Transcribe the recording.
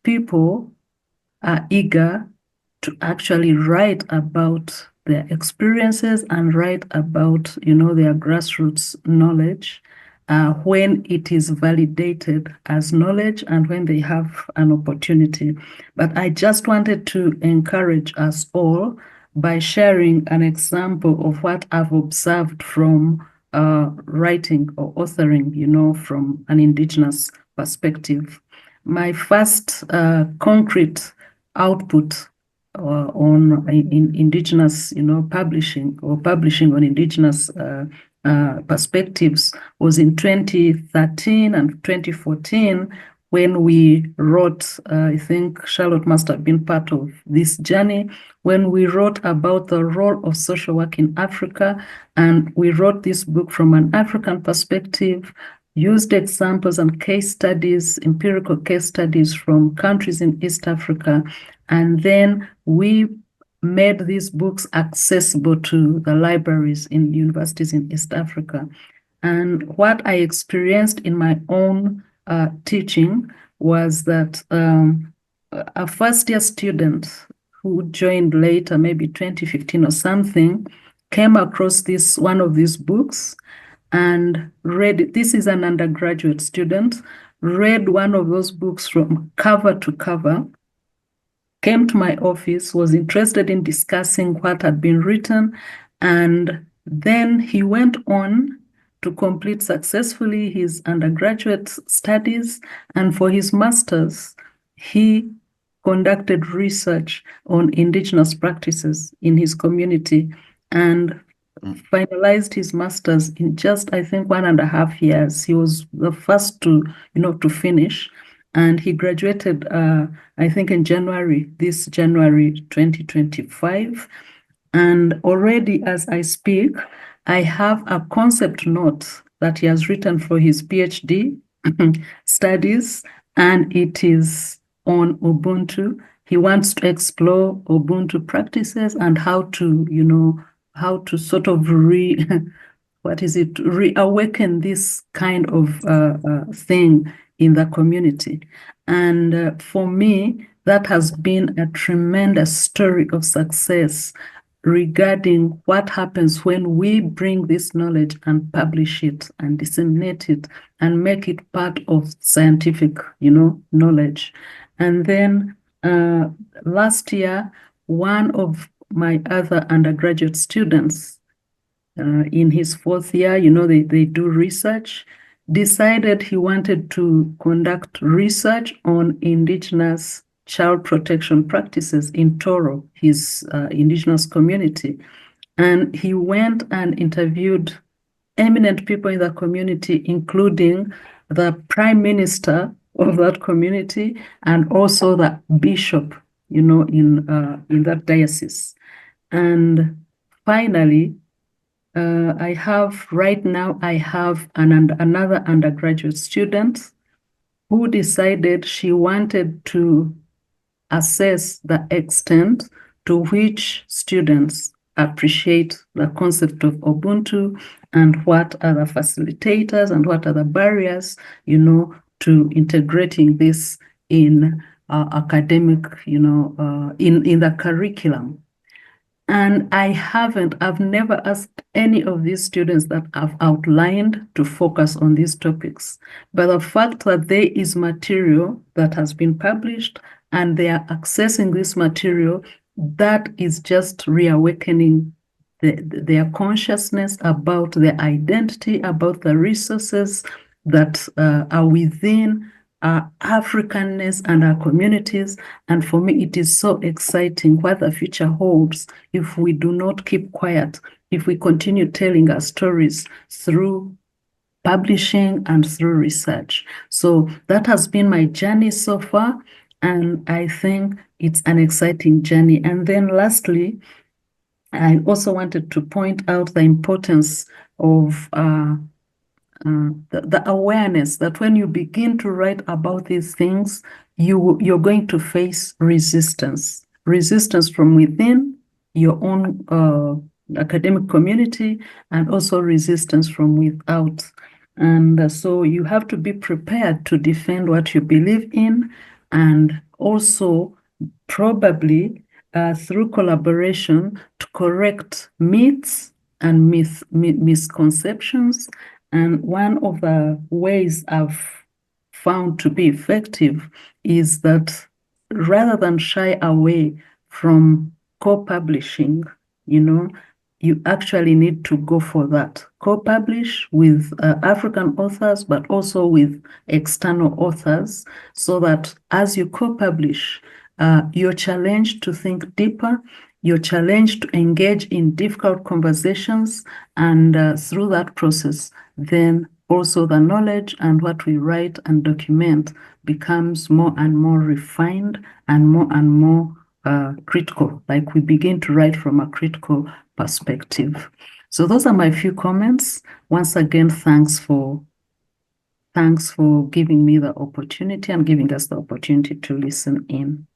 people are eager to actually write about their experiences and write about, their grassroots knowledge when it is validated as knowledge and when they have an opportunity. But I just wanted to encourage us all by sharing an example of what I've observed from writing or authoring, from an Indigenous perspective. My first concrete output on Indigenous, publishing on Indigenous perspectives was in 2013 and 2014 when we wrote, I think Charlotte must have been part of this journey, when we wrote about the role of social work in Africa. And we wrote this book from an African perspective, used examples and case studies, empirical case studies from countries in East Africa. And then we made these books accessible to the libraries in universities in East Africa. And what I experienced in my own teaching was that a first-year student who joined later, maybe 2015 or something, came across one of these books and read it. This is an undergraduate student, read one of those books from cover to cover, came to my office, was interested in discussing what had been written, and then he went on to complete successfully his undergraduate studies, and for his master's, he conducted research on Indigenous practices in his community and finalized his master's in just, I think, 1.5 years. He was the first to finish. And he graduated, I think, in this January 2025. And already as I speak, I have a concept note that he has written for his PhD studies, and it is on Ubuntu. He wants to explore Ubuntu practices and how to sort of reawaken this kind of thing in the community. And for me, that has been a tremendous story of success regarding what happens when we bring this knowledge and publish it and disseminate it and make it part of scientific, knowledge. And then last year, one of my other undergraduate students in his 4th year, they do research, decided he wanted to conduct research on Indigenous child protection practices in Toro, his Indigenous community. And he went and interviewed eminent people in the community, including the prime minister of that community and also the bishop, in that diocese. And finally, right now I have another undergraduate student who decided she wanted to assess the extent to which students appreciate the concept of Ubuntu and what are the facilitators and what are the barriers, to integrating this in academic, in the curriculum. And I've never asked any of these students that I've outlined to focus on these topics. But the fact that there is material that has been published and they are accessing this material, that is just reawakening their consciousness about their identity, about the resources that are within our Africanness and our communities. And for me, it is so exciting what the future holds if we do not keep quiet, if we continue telling our stories through publishing and through research. So that has been my journey so far, and I think it's an exciting journey. And then lastly, I also wanted to point out the importance of the awareness that when you begin to write about these things, you're going to face resistance from within your own academic community, and also resistance from without. And so you have to be prepared to defend what you believe in, and also probably through collaboration to correct myths and misconceptions. And one of the ways I've found to be effective is that rather than shy away from co-publishing, you actually need to go for that. Co-publish with African authors, but also with external authors, so that as you co-publish, you're challenged to think deeper, you're challenged to engage in difficult conversations, and through that process, then also the knowledge and what we write and document becomes more and more refined and more critical, like we begin to write from a critical perspective. So those are my few comments. Once again, thanks for giving me the opportunity and giving us the opportunity to listen in.